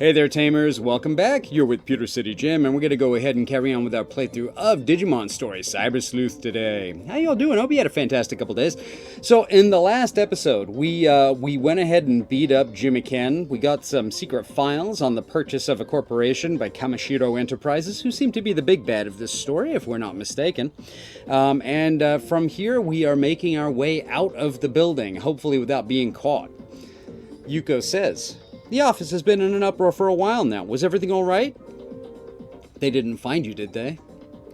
Hey there, Tamers. Welcome back. You're with Pewter City Jim, and we're going to go ahead and carry on with our playthrough of Digimon story, Cybersleuth, today. How y'all doing? Hope you had a fantastic couple days. So, in the last episode, we went ahead and beat up Jimmy Ken. We got some secret files on the purchase of a corporation by Kamishiro Enterprises, who seem to be the big bad of this story, if we're not mistaken. From here, we are making our way out of the building, hopefully without being caught. Yuko says, "The office has been in an uproar for a while now. Was everything all right?" "They didn't find you, did they?"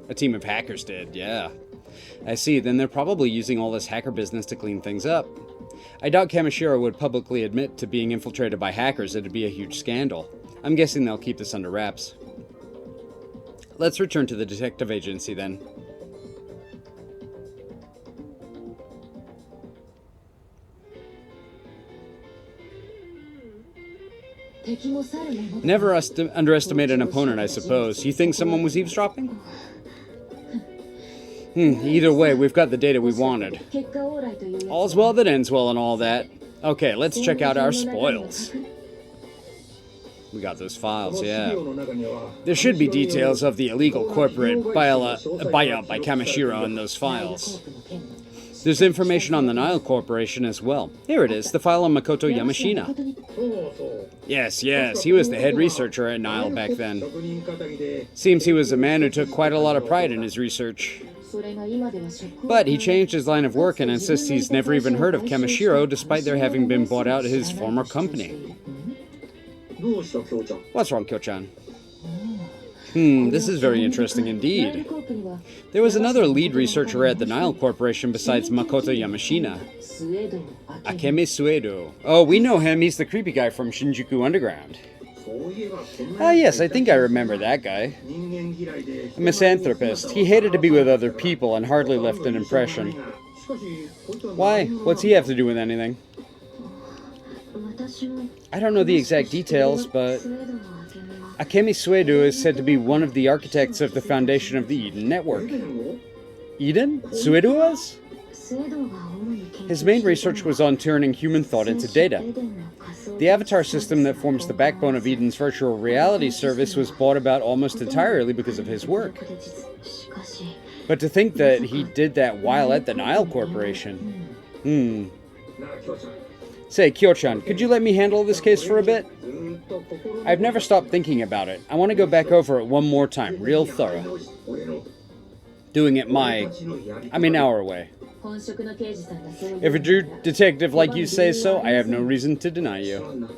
"A team of hackers did, yeah." "I see. Then they're probably using all this hacker business to clean things up." "I doubt Kamishiro would publicly admit to being infiltrated by hackers. It'd be a huge scandal. I'm guessing they'll keep this under wraps." "Let's return to the detective agency then." Never underestimate an opponent, I suppose. You think someone was eavesdropping? Either way, we've got the data we wanted. All's well that ends well and all that. Okay, let's check out our spoils. We got those files, yeah. There should be details of the illegal corporate buyout by Kamishiro in those files. There's information on the Nile Corporation as well. Here it is, the file on Makoto Yamashina. Yes, he was the head researcher at Nile back then. Seems he was a man who took quite a lot of pride in his research. But he changed his line of work and insists he's never even heard of Kamishiro, despite there having been bought out his former company. What's wrong, Kyo-chan? This is very interesting indeed. There was another lead researcher at the Nile Corporation besides Makoto Yamashina. Akemi Suedo. Oh, we know him. He's the creepy guy from Shinjuku Underground. Ah, yes, I think I remember that guy. A misanthropist. He hated to be with other people and hardly left an impression. Why? What's he have to do with anything? I don't know the exact details, but Akemi Suedo is said to be one of the architects of the foundation of the Eden Network. Eden? Suedo was? His main research was on turning human thought into data. The avatar system that forms the backbone of Eden's virtual reality service was brought about almost entirely because of his work. But to think that he did that while at the Nile Corporation. Say, Kyo-chan, could you let me handle this case for a bit? I've never stopped thinking about it. I want to go back over it one more time, real thorough. Doing it our way. If a true detective like you say so, I have no reason to deny you.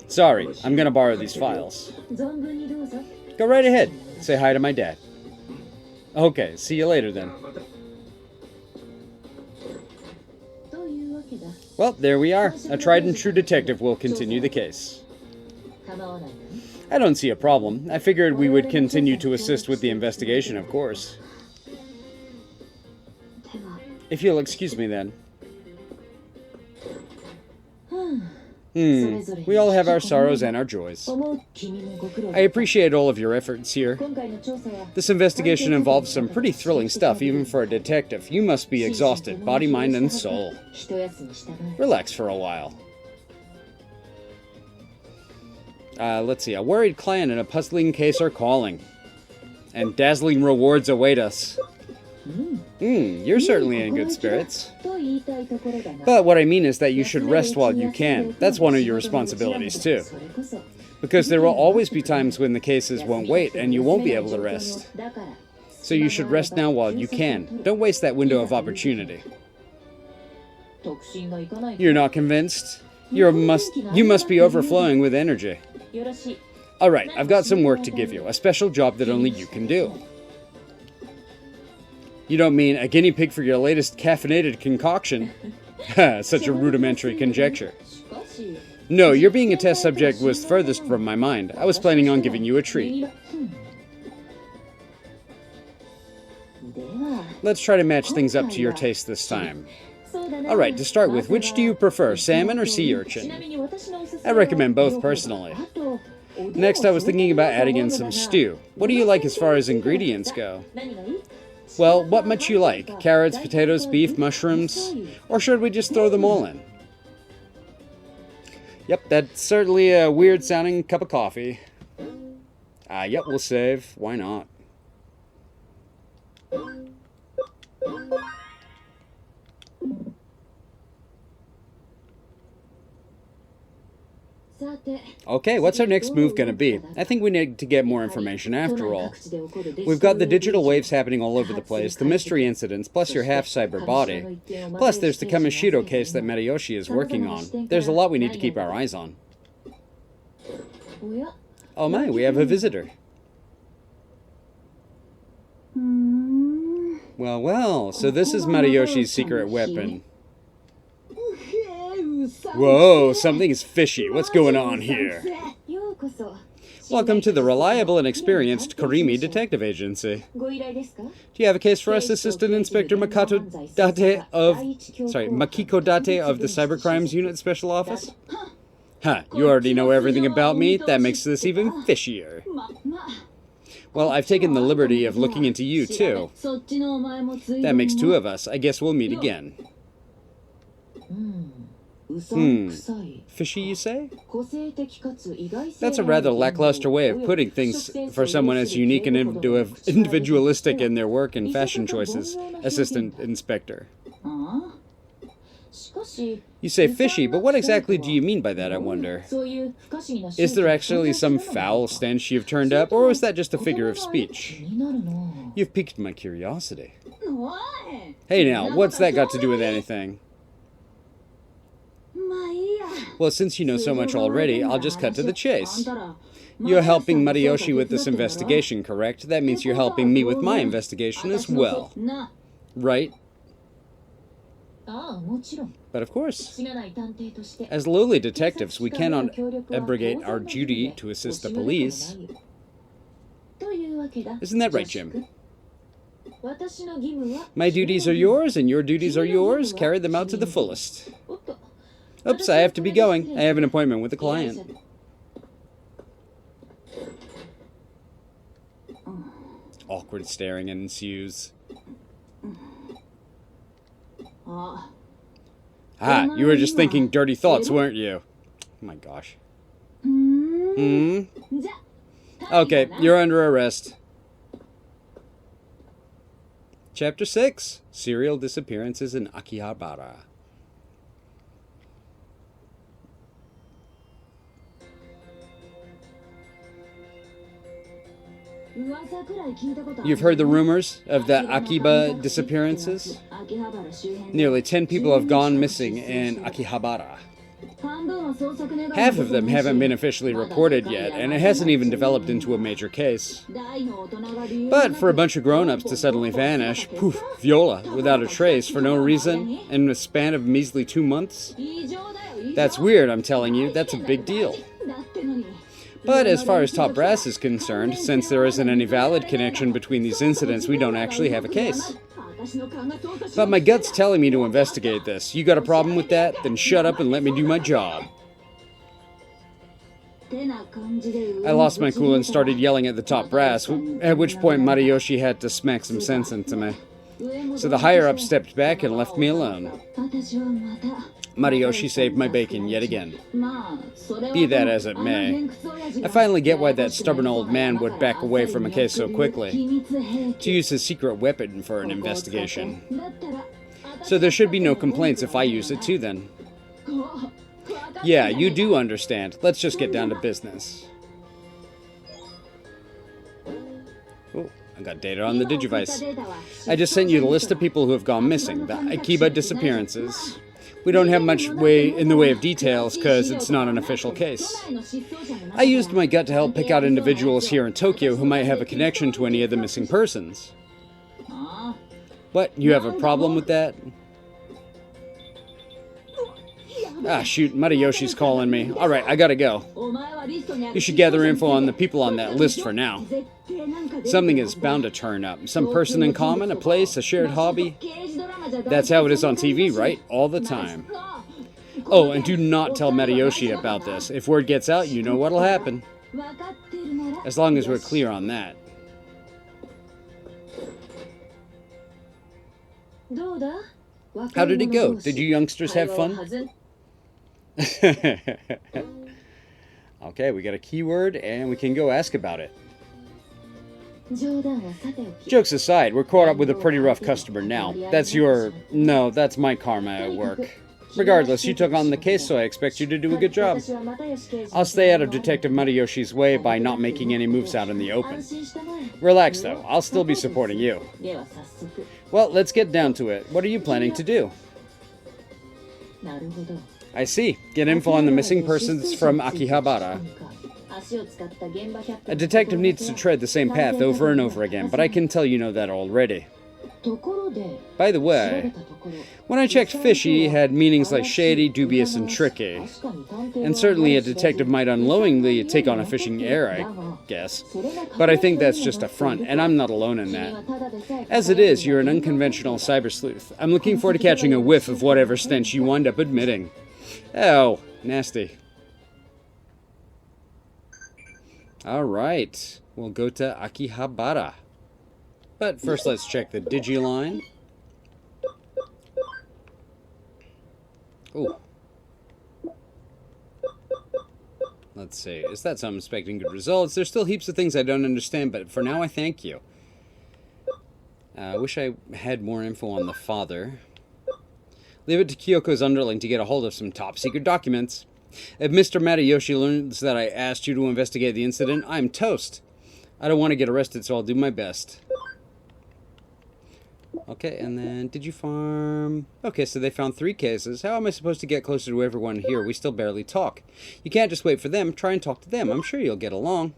Sorry, I'm gonna borrow these files. Go right ahead. Say hi to my dad. Okay, see you later then. Well, there we are. A tried and true detective will continue the case. I don't see a problem. I figured we would continue to assist with the investigation, of course. If you'll excuse me then. We all have our sorrows and our joys. I appreciate all of your efforts here. This investigation involves some pretty thrilling stuff, even for a detective. You must be exhausted, body, mind, and soul. Relax for a while. Let's see. A worried client and a puzzling case are calling. And dazzling rewards await us. You're certainly in good spirits. But what I mean is that you should rest while you can. That's one of your responsibilities, too. Because there will always be times when the cases won't wait, and you won't be able to rest. So you should rest now while you can. Don't waste that window of opportunity. You're not convinced? You must be overflowing with energy. Alright, I've got some work to give you. A special job that only you can do. You don't mean a guinea pig for your latest caffeinated concoction? Such a rudimentary conjecture. No, your being a test subject was furthest from my mind. I was planning on giving you a treat. Let's try to match things up to your taste this time. Alright, to start with, which do you prefer, salmon or sea urchin? I recommend both personally. Next, I was thinking about adding in some stew. What do you like as far as ingredients go? Well, what much you like? Carrots, potatoes, beef, mushrooms? Or should we just throw them all in? Yep, that's certainly a weird sounding cup of coffee. Yep, we'll save. Why not? Okay, what's our next move going to be? I think we need to get more information after all. We've got the digital waves happening all over the place, the mystery incidents, plus your half-cyber body. Plus there's the Kamishiro case that Matayoshi is working on. There's a lot we need to keep our eyes on. Oh my, we have a visitor. Well, well, so this is Matayoshi's secret weapon. Whoa, something is fishy. What's going on here? Welcome to the reliable and experienced Korimi Detective Agency. Do you have a case for us, Assistant Inspector Makiko Date of the Cybercrimes Unit Special Office? Huh, you already know everything about me? That makes this even fishier. Well, I've taken the liberty of looking into you, too. That makes two of us. I guess we'll meet again. Fishy, you say? That's a rather lackluster way of putting things for someone as unique and individualistic in their work and fashion choices, Assistant Inspector. You say fishy, but what exactly do you mean by that, I wonder? Is there actually some foul stench you've turned up, or was that just a figure of speech? You've piqued my curiosity. Hey now, what's that got to do with anything? Well, since you know so much already, I'll just cut to the chase. You're helping Matayoshi with this investigation, correct? That means you're helping me with my investigation as well. Right? But of course, as lowly detectives, we cannot abrogate our duty to assist the police. Isn't that right, Jim? My duties are yours, and your duties are yours. Carry them out to the fullest. Oops, I have to be going. I have an appointment with a client. Awkward staring ensues. You were just thinking dirty thoughts, weren't you? Oh my gosh. Okay, you're under arrest. Chapter 6. Serial Disappearances in Akihabara. You've heard the rumors of the Akiba disappearances? Nearly 10 people have gone missing in Akihabara. Half of them haven't been officially reported yet, and it hasn't even developed into a major case. But for a bunch of grown-ups to suddenly vanish, poof, viola, without a trace, for no reason, in a span of measly 2 months? That's weird, I'm telling you. That's a big deal. But as far as top brass is concerned, since there isn't any valid connection between these incidents, we don't actually have a case. But my gut's telling me to investigate this. You got a problem with that? Then shut up and let me do my job. I lost my cool and started yelling at the top brass, at which point Matayoshi had to smack some sense into me. So the higher-up stepped back and left me alone. Matayoshi saved my bacon yet again. Be that as it may, I finally get why that stubborn old man would back away from a case so quickly. To use his secret weapon for an investigation. So there should be no complaints if I use it too then. Yeah, you do understand. Let's just get down to business. Oh, I got data on the Digivice. I just sent you the list of people who have gone missing, the Akiba disappearances. We don't have much in the way of details because it's not an official case. I used my gut to help pick out individuals here in Tokyo who might have a connection to any of the missing persons. What, you have a problem with that? Ah, shoot, Matayoshi's calling me. Alright, I gotta go. You should gather info on the people on that list for now. Something is bound to turn up. Some person in common, a place, a shared hobby. That's how it is on TV, right? All the time. Oh, and do not tell Matayoshi about this. If word gets out, you know what'll happen. As long as we're clear on that. How did it go? Did you youngsters have fun? Okay, we got a keyword, and we can go ask about it. Jokes aside, we're caught up with a pretty rough customer now. That's your... No, that's my karma at work. Regardless, you took on the case, so I expect you to do a good job. I'll stay out of Detective Matayoshi's way by not making any moves out in the open. Relax, though. I'll still be supporting you. Well, let's get down to it. What are you planning to do? I see. Get info on the missing persons from Akihabara. A detective needs to tread the same path over and over again, but I can tell you know that already. By the way, when I checked fishy, it had meanings like shady, dubious, and tricky. And certainly a detective might unknowingly take on a fishing error, I guess. But I think that's just a front, and I'm not alone in that. As it is, you're an unconventional cybersleuth. I'm looking forward to catching a whiff of whatever stench you wind up admitting. Oh, nasty. Alright, we'll go to Akihabara. But first let's check the Digiline. Ooh. Let's see, is that so? I'm expecting good results. There's still heaps of things I don't understand, but for now I thank you. I wish I had more info on the father. Leave it to Kyoko's underling to get a hold of some top-secret documents. If Mr. Matayoshi learns that I asked you to investigate the incident, I'm toast. I don't want to get arrested, so I'll do my best. Okay, and then, did you farm? Okay, so they found 3 cases. How am I supposed to get closer to everyone here? We still barely talk. You can't just wait for them. Try and talk to them. I'm sure you'll get along.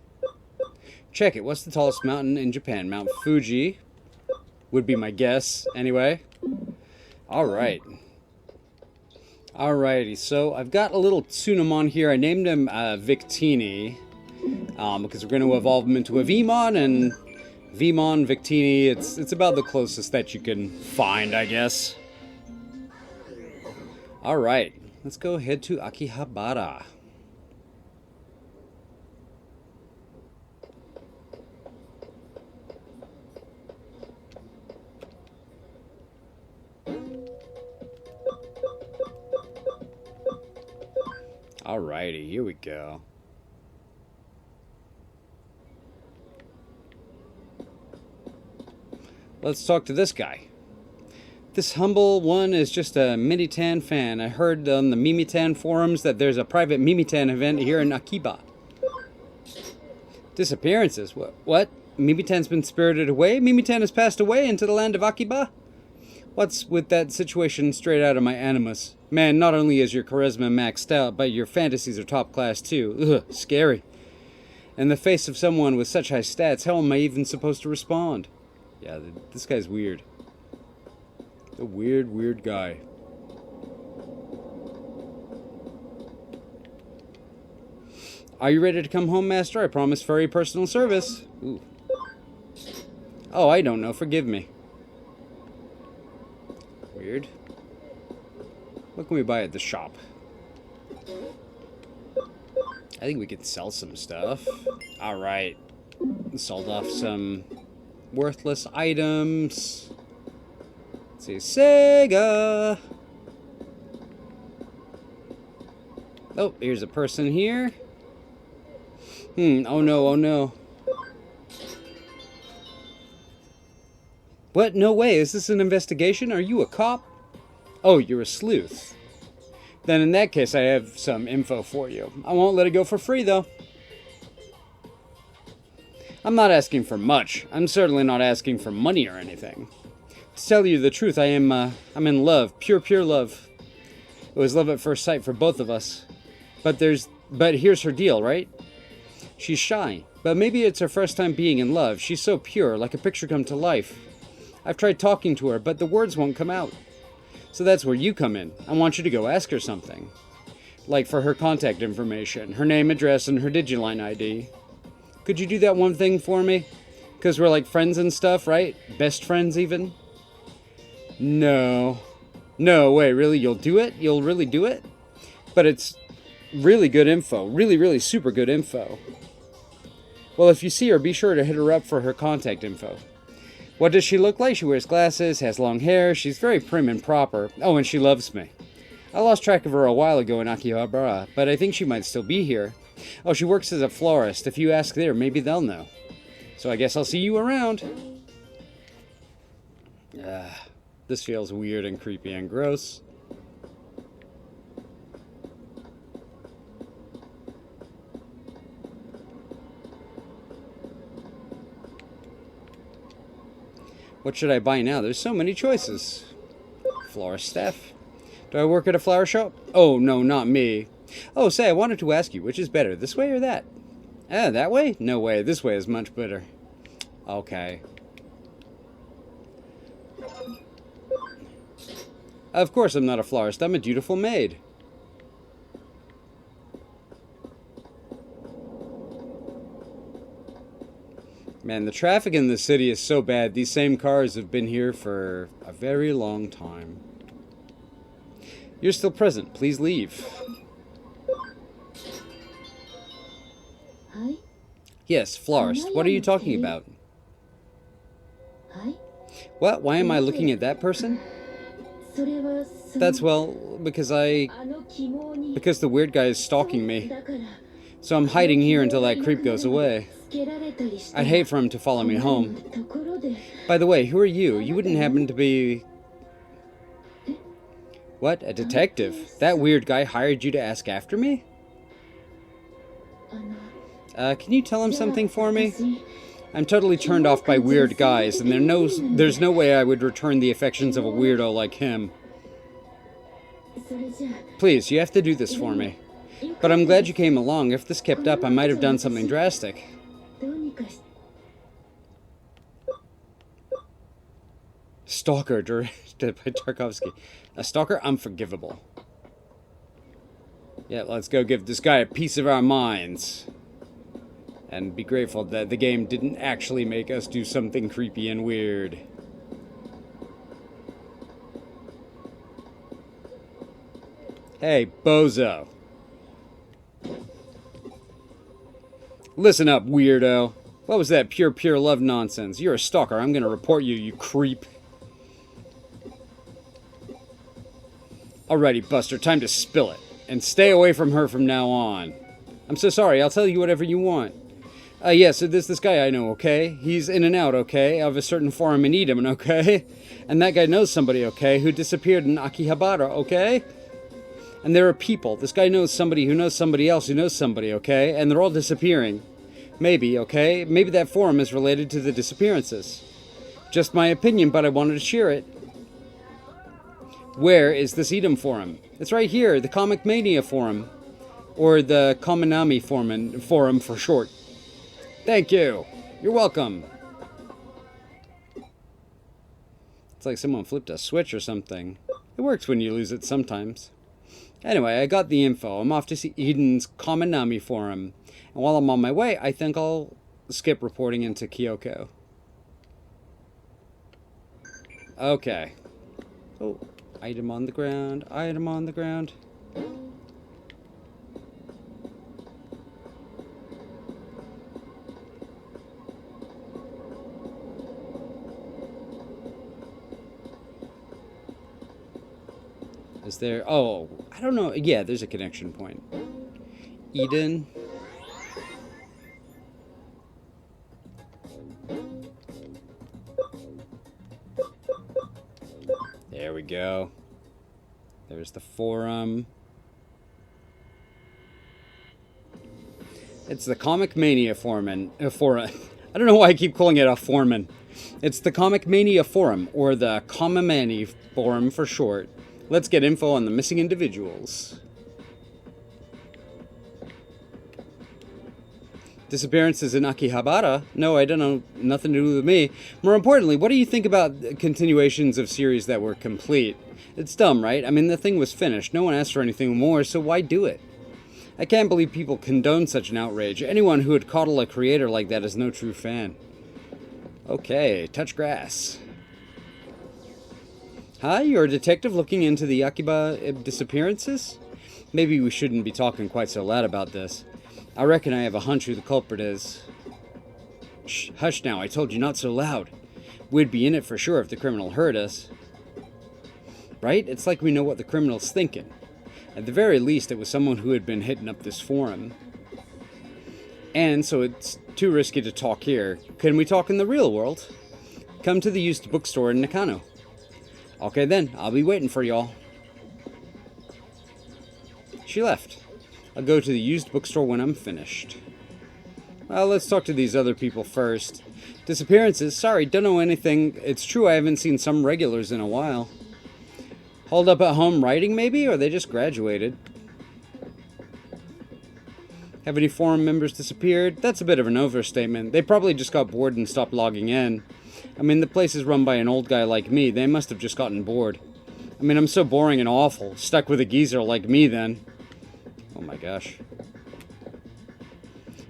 Check it. What's the tallest mountain in Japan? Mount Fuji would be my guess. Anyway. Alright. Alrighty, so I've got a little Tsunamon here. I named him Victini, because we're going to evolve him into a Vmon, and Vmon, Victini, it's about the closest that you can find, I guess. Alright, let's go head to Akihabara. Alrighty, here we go. Let's talk to this guy. This humble one is just a Mimitan fan. I heard on the Mimitan forums that there's a private Mimitan event here in Akiba. Disappearances? What? Mimitan's been spirited away? Mimitan has passed away into the land of Akiba? What's with that situation straight out of my animus? Man, not only is your charisma maxed out, but your fantasies are top class too. Ugh, scary. In the face of someone with such high stats, how am I even supposed to respond? Yeah, this guy's weird. A weird guy. Are you ready to come home, Master? I promise furry personal service. Ooh. Oh, I don't know. Forgive me. Weird. What can we buy at the shop? I think we could sell some stuff. Alright. Sold off some worthless items. Let's see. Sega! Oh, here's a person here. Oh no, oh no. What? No way. Is this an investigation? Are you a cop? Oh, you're a sleuth. Then in that case, I have some info for you. I won't let it go for free, though. I'm not asking for much. I'm certainly not asking for money or anything. To tell you the truth, I'm in love. Pure love. It was love at first sight for both of us. But here's her deal, right? She's shy, but maybe it's her first time being in love. She's so pure, like a picture come to life. I've tried talking to her, but the words won't come out. So that's where you come in. I want you to go ask her something. Like for her contact information, her name, address, and her Digiline ID. Could you do that one thing for me? Because we're like friends and stuff, right? Best friends even? No. No, wait, really? You'll do it? You'll really do it? But it's really good info. Really super good info. Well, if you see her, be sure to hit her up for her contact info. What does she look like? She wears glasses, has long hair, she's very prim and proper. Oh, and she loves me. I lost track of her a while ago in Akihabara, but I think she might still be here. Oh, she works as a florist. If you ask there, maybe they'll know. So I guess I'll see you around. This feels weird and creepy and gross. What should I buy now? There's so many choices. Florist staff. Do I work at a flower shop? Oh, no, not me. Oh, say, I wanted to ask you, which is better, this way or that? Ah, that way? No way, this way is much better. Okay. Of course I'm not a florist, I'm a dutiful maid. Man, the traffic in the city is so bad. These same cars have been here for a very long time. You're still present. Please leave. Hi? Yes, florist. What are you talking about? Hi? What? Why am I looking at that person? That's, well, because the weird guy is stalking me. So I'm hiding here until that creep goes away. I'd hate for him to follow me home. By the way, who are you? You wouldn't happen to be... What? A detective? That weird guy hired you to ask after me? Can you tell him something for me? I'm totally turned off by weird guys, and there's no way I would return the affections of a weirdo like him. Please, you have to do this for me. But I'm glad you came along. If this kept up, I might have done something drastic. Stalker, directed by Tarkovsky. A stalker? Unforgivable. Yeah, let's go give this guy a piece of our minds. And be grateful that the game didn't actually make us do something creepy and weird. Hey, bozo. Listen up, weirdo. What was that pure love nonsense? You're a stalker. I'm gonna report you, you creep. Alrighty, Buster, time to spill it. And stay away from her from now on. I'm so sorry, I'll tell you whatever you want. Yeah, so there's this guy I know, okay? He's in and out, okay? Of a certain forum in Edom, okay? And that guy knows somebody, okay? Who disappeared in Akihabara, okay? And there are people. This guy knows somebody who knows somebody else who knows somebody, okay? And they're all disappearing. Maybe, okay? Maybe that forum is related to the disappearances. Just my opinion, but I wanted to share it. Where is this Edom forum? It's right here, the Comic Mania forum. Or the Kominami forum for short. Thank you. You're welcome. It's like someone flipped a switch or something. It works when you lose it sometimes. Anyway, I got the info. I'm off to see Eden's Kominami forum. And while I'm on my way, I think I'll skip reporting into Kyoko. Okay. Oh, item on the ground, item on the ground. Is there... Oh, I don't know. Yeah, there's a connection point. Eden. There we go. There's the forum. It's the Comic Mania forum. I don't know why I keep calling it a foreman. It's the Comic Mania forum, or the Komamani forum for short. Let's get info on the missing individuals. Disappearances in Akihabara? No, I don't know. Nothing to do with me. More importantly, what do you think about continuations of series that were complete? It's dumb, right? I mean, the thing was finished. No one asked for anything more, so why do it? I can't believe people condone such an outrage. Anyone who would coddle a creator like that is no true fan. Okay, touch grass. Hi, you're a detective looking into the Akiba disappearances? Maybe we shouldn't be talking quite so loud about this. I reckon I have a hunch who the culprit is. Shh, hush now, I told you not so loud. We'd be in it for sure if the criminal heard us. right? It's like we know what the criminal's thinking. At the very least, it was someone who had been hitting up this forum. And so it's too risky to talk here. Can we talk in the real world? Come to the used bookstore in Nakano. Okay then, I'll be waiting for y'all. She left. I'll go to the used bookstore when I'm finished. Well, let's talk to these other people first. Disappearances? Sorry, don't know anything. It's true I haven't seen some regulars in a while. Holed up at home writing, maybe? Or they just graduated? Have any forum members disappeared? That's a bit of an overstatement. They probably just got bored and stopped logging in. I mean, the place is run by an old guy like me. They must have just gotten bored. I mean, I'm so boring and awful. Stuck with a geezer like me, then. Oh my gosh.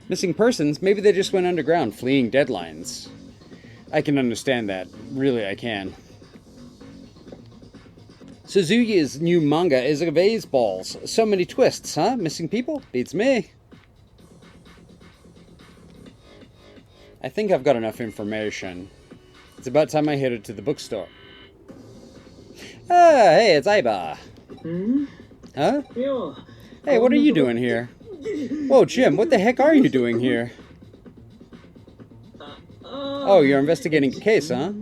Missing persons? Maybe they just went underground, fleeing deadlines. I can understand that. Really, I can. Suzuki's new manga is a vase balls. So many twists, huh? Missing people? Beats me. I think I've got enough information. It's about time I headed to the bookstore. Ah, hey, it's Aiba. Huh? Hey, what are you doing here? Whoa, Jim, what the heck are you doing here? Oh, you're investigating a case, huh?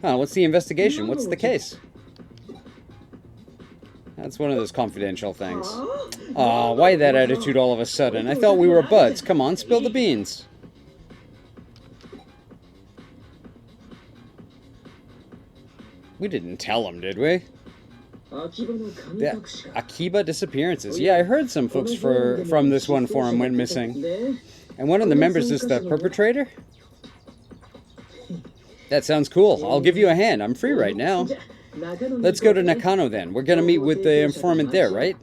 Huh, what's the investigation? What's the case? That's one of those confidential things. Aw, why that attitude all of a sudden? I thought we were buds. Come on, spill the beans. We didn't tell him, did we? The Akiba disappearances. Yeah, I heard some folks from this one forum went missing. And one of the members is the perpetrator? That sounds cool. I'll give you a hand. I'm free right now. Let's go to Nakano then. We're gonna meet with the informant there, right?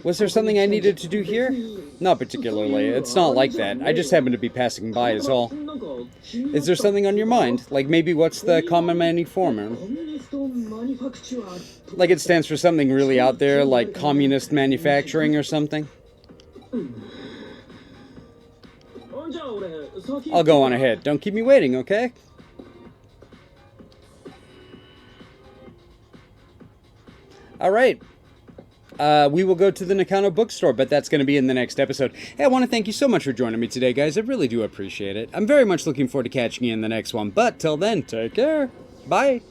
Was there something I needed to do here? Not particularly. It's not like that. I just happened to be passing by is all. Is there something on your mind? Like maybe what's the common manufacturer? Like it stands for something really out there, like communist manufacturing or something? I'll go on ahead. Don't keep me waiting, okay? Alright. We will go to the Nakano bookstore, but that's going to be in the next episode. Hey, I want to thank you so much for joining me today, guys. I really do appreciate it. I'm very much looking forward to catching you in the next one. But till then, take care. Bye.